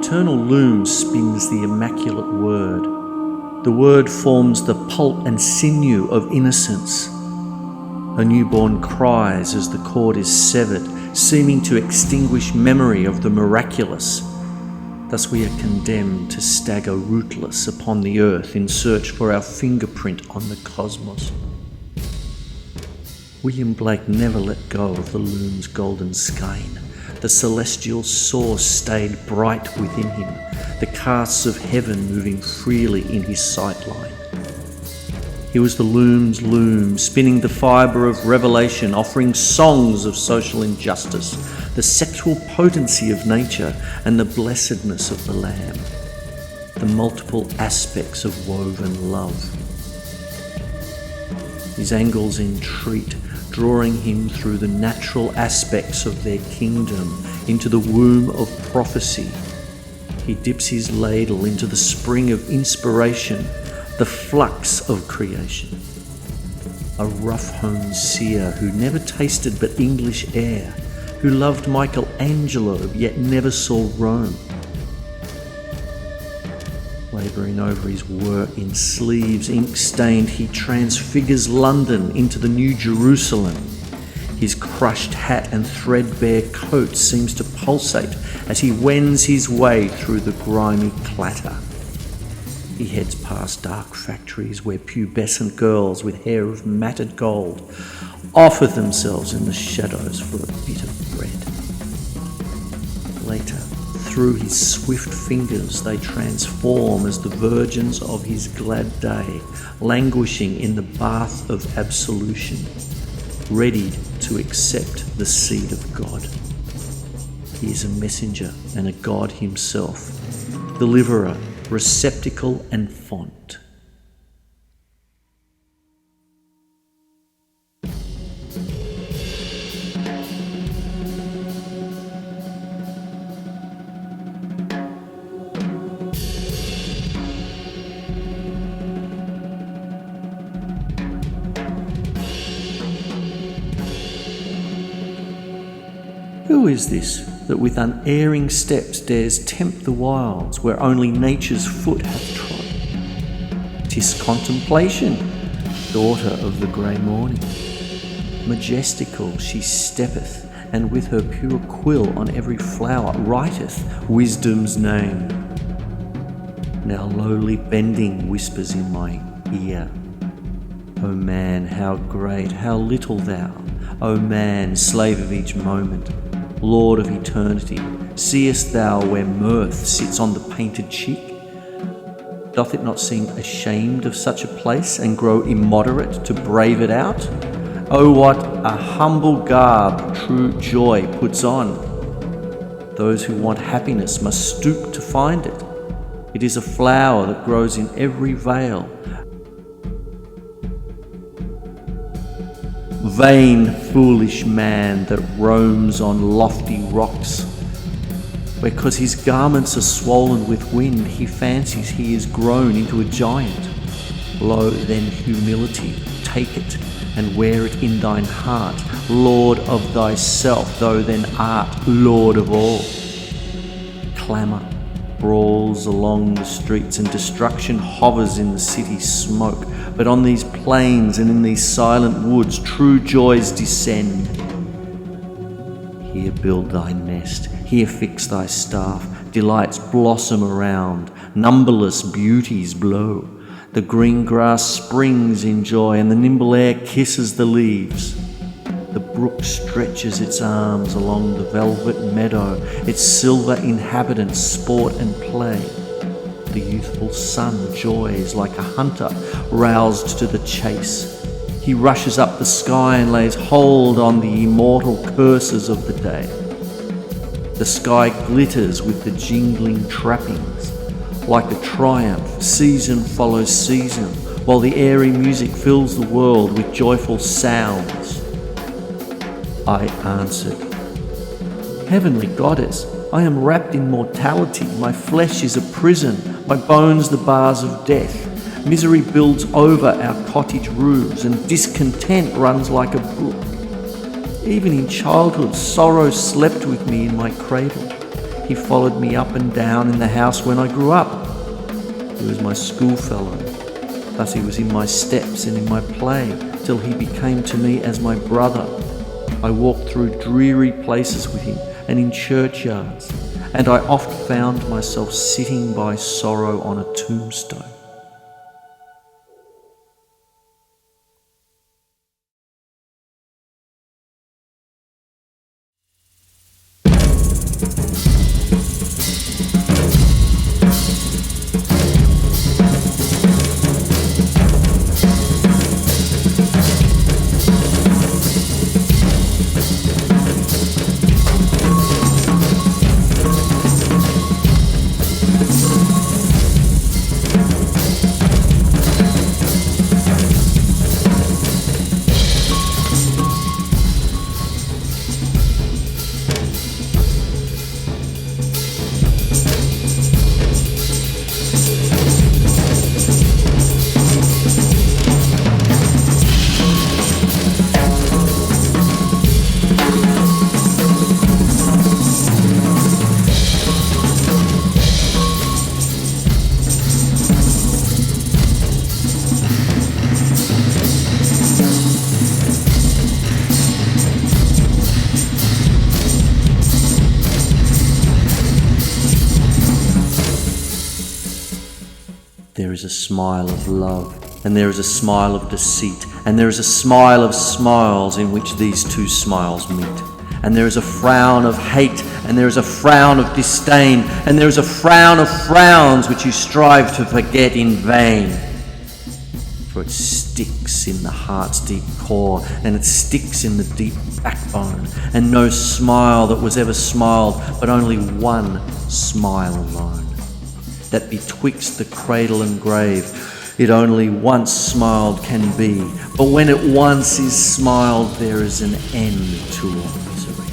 eternal loom spins the immaculate word. The word forms the pulp and sinew of innocence. A newborn cries as the cord is severed, seeming to extinguish memory of the miraculous. Thus we are condemned to stagger rootless upon the earth in search for our fingerprint on the cosmos. William Blake never let go of the loom's golden skein. The celestial source stayed bright within him, the casts of heaven moving freely in his sightline. He was the loom's loom, spinning the fibre of revelation, offering songs of social injustice, the sexual potency of nature and the blessedness of the Lamb, the multiple aspects of woven love. His angles entreat, drawing him through the natural aspects of their kingdom into the womb of prophecy. He dips his ladle into the spring of inspiration, the flux of creation. A rough-honed seer who never tasted but English air, who loved Michelangelo yet never saw Rome. Labouring over his work in sleeves ink-stained, he transfigures London into the New Jerusalem. His crushed hat and threadbare coat seems to pulsate as he wends his way through the grimy clatter. He heads past dark factories where pubescent girls with hair of matted gold offer themselves in the shadows for a bit of bread. Later, through his swift fingers they transform as the virgins of his glad day, languishing in the bath of absolution, ready to accept the seed of God. He is a messenger and a God himself, deliverer, receptacle and font. Who is this that with unerring steps dares tempt the wilds where only nature's foot hath trod? 'Tis Contemplation, daughter of the grey morning. Majestical she steppeth, and with her pure quill on every flower writeth wisdom's name. Now lowly bending whispers in my ear, O man, how great, how little thou, O man, slave of each moment, Lord of eternity, seest thou where mirth sits on the painted cheek? Doth it not seem ashamed of such a place, and grow immoderate to brave it out? Oh, what a humble garb true joy puts on! Those who want happiness must stoop to find it. It is a flower that grows in every vale. Vain, foolish man that roams on lofty rocks, where 'cause his garments are swollen with wind, he fancies he is grown into a giant. Lo, then humility, take it, and wear it in thine heart, Lord of thyself, though then art Lord of all. Clamour brawls along the streets, and destruction hovers in the city's smoke. But on these plains and in these silent woods, true joys descend. Here build thy nest, here fix thy staff, delights blossom around, numberless beauties blow. The green grass springs in joy, and the nimble air kisses the leaves. The brook stretches its arms along the velvet meadow, its silver inhabitants sport and play. The youthful sun joys like a hunter roused to the chase. He rushes up the sky and lays hold on the immortal curses of the day. The sky glitters with the jingling trappings. Like a triumph, season follows season, while the airy music fills the world with joyful sounds. I answered, Heavenly Goddess, I am wrapped in mortality. My flesh is a prison, my bones the bars of death. Misery builds over our cottage roofs, and discontent runs like a brook. Even in childhood, sorrow slept with me in my cradle. He followed me up and down in the house when I grew up. He was my schoolfellow. Thus he was in my steps and in my play, till he became to me as my brother. I walked through dreary places with him and in churchyards, and I oft found myself sitting by sorrow on a tombstone. There is a smile of love, and there is a smile of deceit, and there is a smile of smiles in which these two smiles meet. And there is a frown of hate, and there is a frown of disdain, and there is a frown of frowns which you strive to forget in vain. For it sticks in the heart's deep core, and it sticks in the deep backbone, and no smile that was ever smiled, but only one smile alone, that betwixt the cradle and grave it only once smiled can be, but when it once is smiled there is an end to all misery.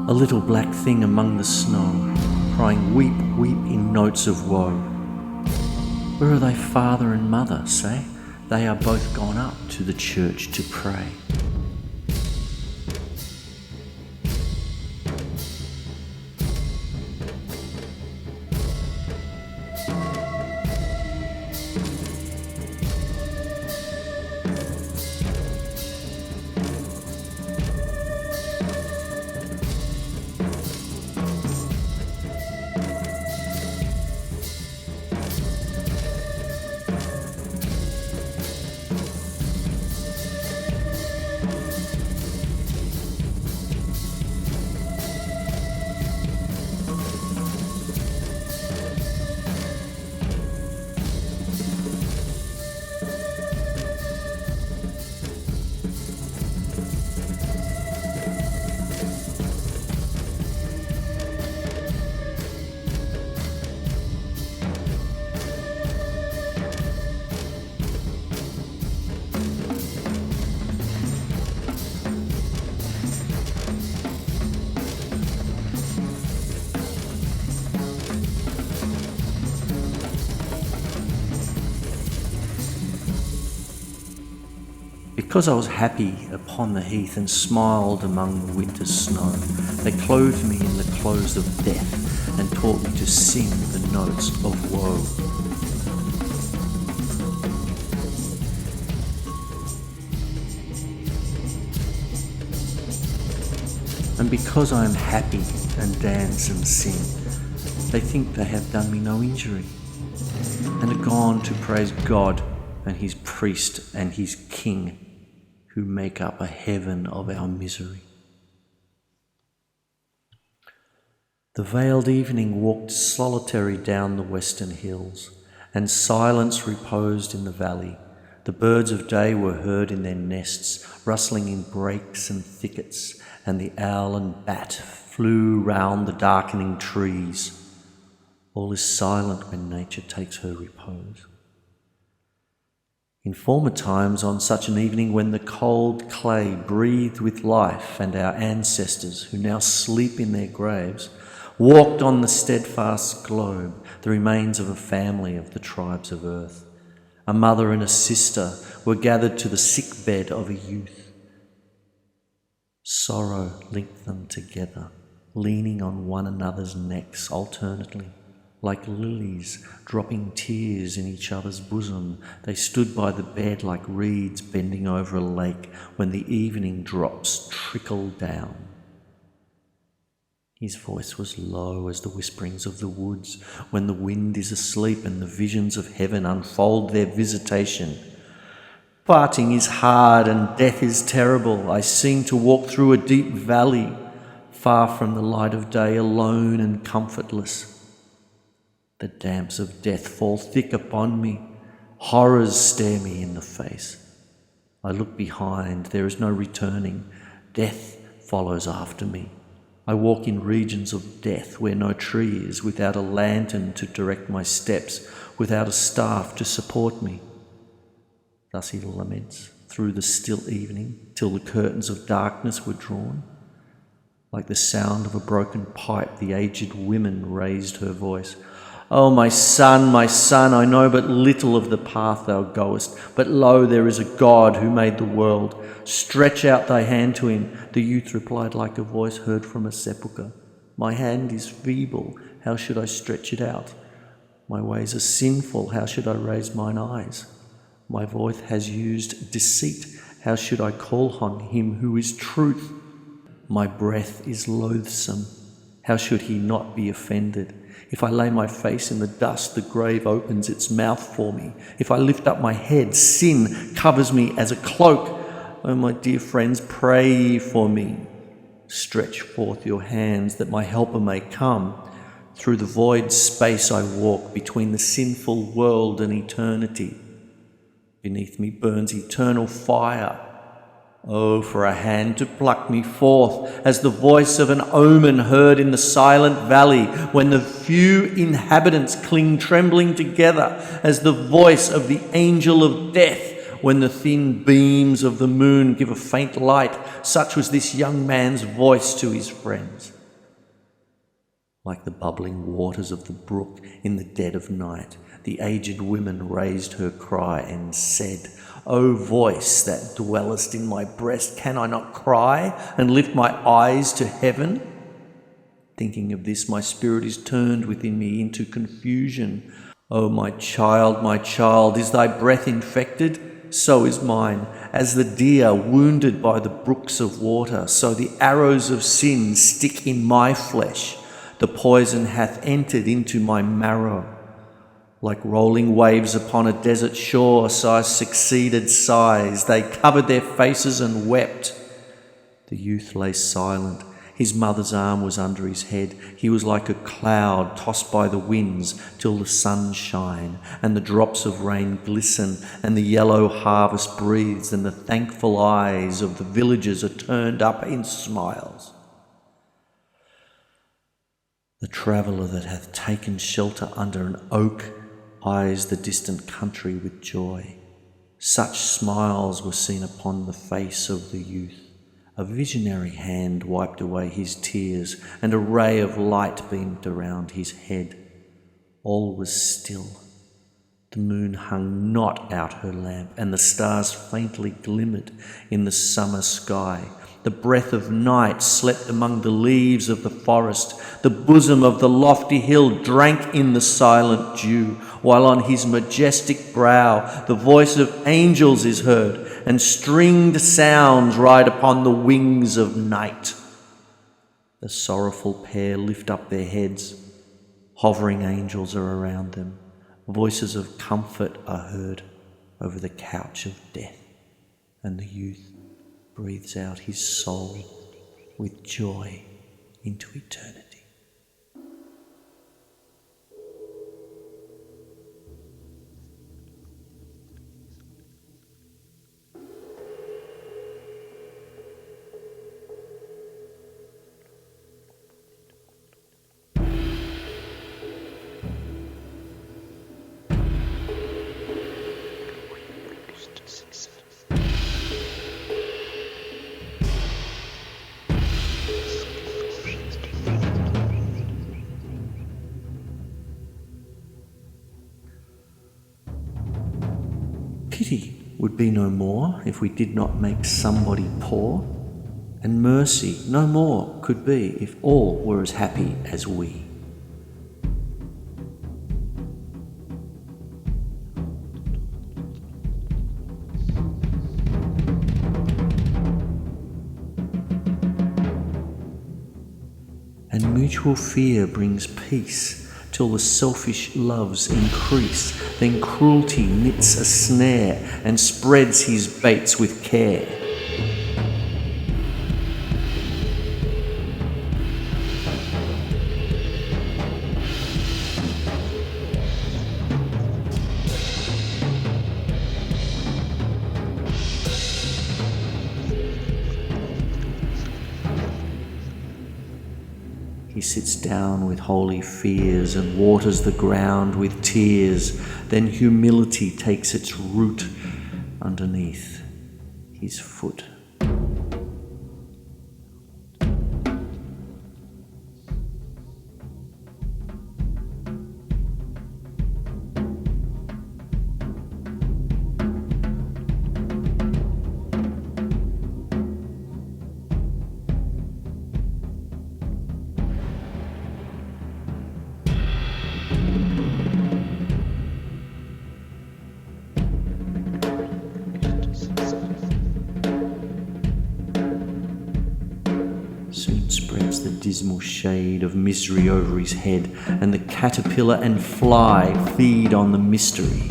A little black thing among the snow, crying weep, weep in notes of woe. Where are thy father and mother, say? They are both gone up to the church to pray. Because I was happy upon the heath and smiled among the winter's snow, they clothed me in the clothes of death and taught me to sing the notes of woe. And because I am happy and dance and sing, They think they have done me no injury, and are gone to praise God and his priest and his king, who make up a heaven of our misery. The veiled evening walked solitary down the western hills, and silence reposed in the valley. The birds of day were heard in their nests, rustling in brakes and thickets, and the owl and bat flew round the darkening trees. All is silent when nature takes her repose. In former times, on such an evening when the cold clay breathed with life, and our ancestors, who now sleep in their graves, walked on the steadfast globe, the remains of a family of the tribes of earth. A mother and a sister were gathered to the sick bed of a youth. Sorrow linked them together, leaning on one another's necks alternately. Like lilies dropping tears in each other's bosom, they stood by the bed like reeds bending over a lake when the evening drops trickled down. His voice was low as the whisperings of the woods when the wind is asleep and the visions of heaven unfold their visitation. Parting is hard and death is terrible. I seem to walk through a deep valley, far from the light of day, alone and comfortless. The damps of death fall thick upon me. Horrors stare me in the face. I look behind. There is no returning. Death follows after me. I walk in regions of death where no tree is, without a lantern to direct my steps, without a staff to support me. Thus he laments through the still evening till the curtains of darkness were drawn. Like the sound of a broken pipe, the aged woman raised her voice. "Oh, my son, I know but little of the path thou goest, but lo, there is a God who made the world. Stretch out thy hand to him." The youth replied like a voice heard from a sepulchre. "My hand is feeble, how should I stretch it out? My ways are sinful, how should I raise mine eyes? My voice has used deceit, how should I call on him who is truth? My breath is loathsome, how should he not be offended? If I lay my face in the dust, the grave opens its mouth for me. If I lift up my head, sin covers me as a cloak. Oh, my dear friends, pray ye for me. Stretch forth your hands that my helper may come. Through the void space I walk, between the sinful world and eternity. Beneath me burns eternal fire. Oh, for a hand to pluck me forth, as the voice of an omen heard in the silent valley, when the few inhabitants cling trembling together, as the voice of the angel of death, when the thin beams of the moon give a faint light. Such was this young man's voice to his friends. Like the bubbling waters of the brook in the dead of night, the aged woman raised her cry and said, "O voice that dwellest in my breast, can I not cry and lift my eyes to heaven?" Thinking of this, my spirit is turned within me into confusion. "O my child, is thy breath infected? So is mine. As the deer wounded by the brooks of water, so the arrows of sin stick in my flesh. The poison hath entered into my marrow. Like rolling waves upon a desert shore, sighs succeeded sighs. They covered their faces and wept." The youth lay silent. His mother's arm was under his head. He was like a cloud tossed by the winds till the sun shine, and the drops of rain glisten, and the yellow harvest breathes, and the thankful eyes of the villagers are turned up in smiles. The traveller that hath taken shelter under an oak eyes the distant country with joy. Such smiles were seen upon the face of the youth. A visionary hand wiped away his tears, and a ray of light beamed around his head. All was still. The moon hung not out her lamp, and the stars faintly glimmered in the summer sky. The breath of night slept among the leaves of the forest. The bosom of the lofty hill drank in the silent dew, while on his majestic brow the voice of angels is heard, and stringed sounds ride upon the wings of night. The sorrowful pair lift up their heads. Hovering angels are around them. Voices of comfort are heard over the couch of death, and the youth breathes out his soul with joy into eternity. Pity would be no more if we did not make somebody poor, and mercy no more could be if all were as happy as we. And mutual fear brings peace, till the selfish loves increase. Then cruelty knits a snare and spreads his baits with care. He sits down with holy fears and waters the ground with tears. Then humility takes its root underneath his foot. Soon spreads the dismal shade of misery over his head, and the caterpillar and fly feed on the mystery,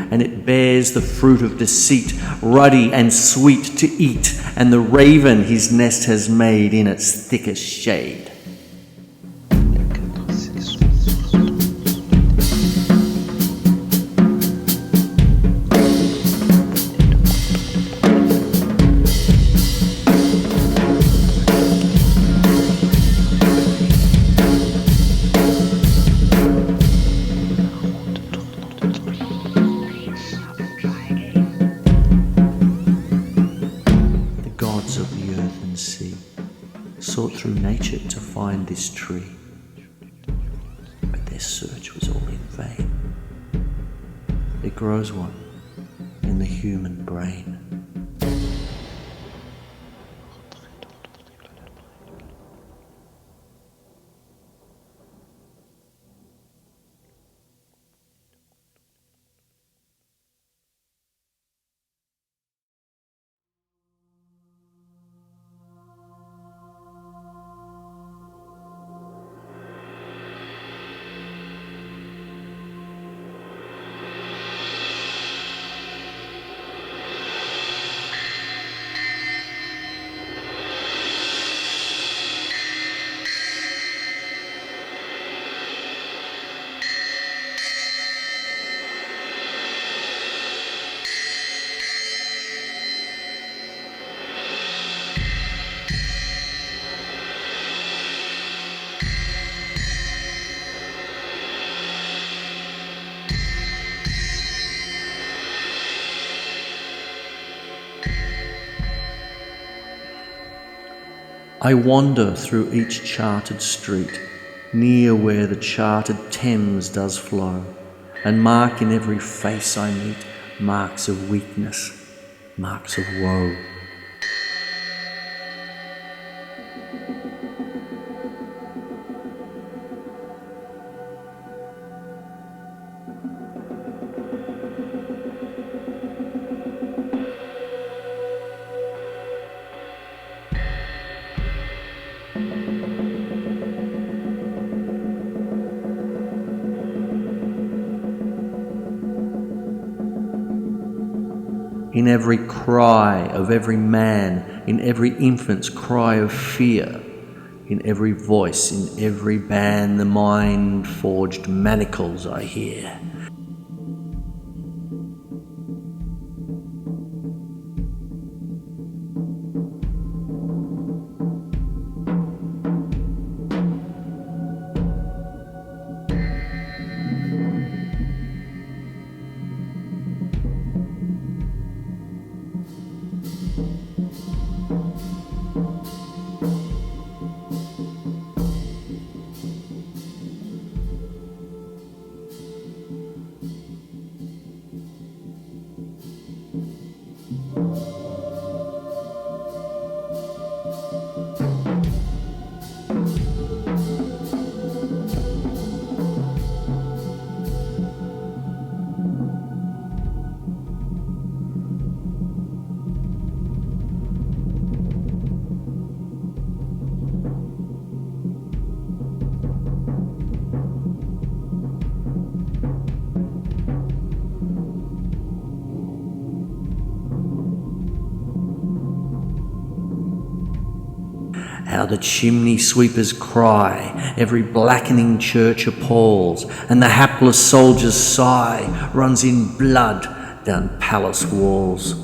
and it bears the fruit of deceit, ruddy and sweet to eat, and the raven his nest has made in its thickest shade. Gods of the earth and sea sought through nature to find this tree, but their search was all in vain. There grows one in the human brain. I wander through each charted street, near where the charted Thames does flow, and mark in every face I meet marks of weakness, marks of woe. in every cry of every man, in every infant's cry of fear, in every voice, in every band, the mind-forged manacles I hear. How the chimney sweepers cry, every blackening church appalls, and the hapless soldier's sigh runs in blood down palace walls.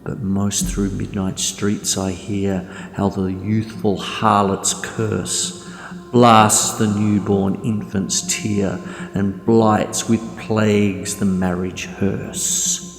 But most through midnight streets I hear how the youthful harlot's curse blasts the newborn infant's tear and blights with plagues the marriage hearse.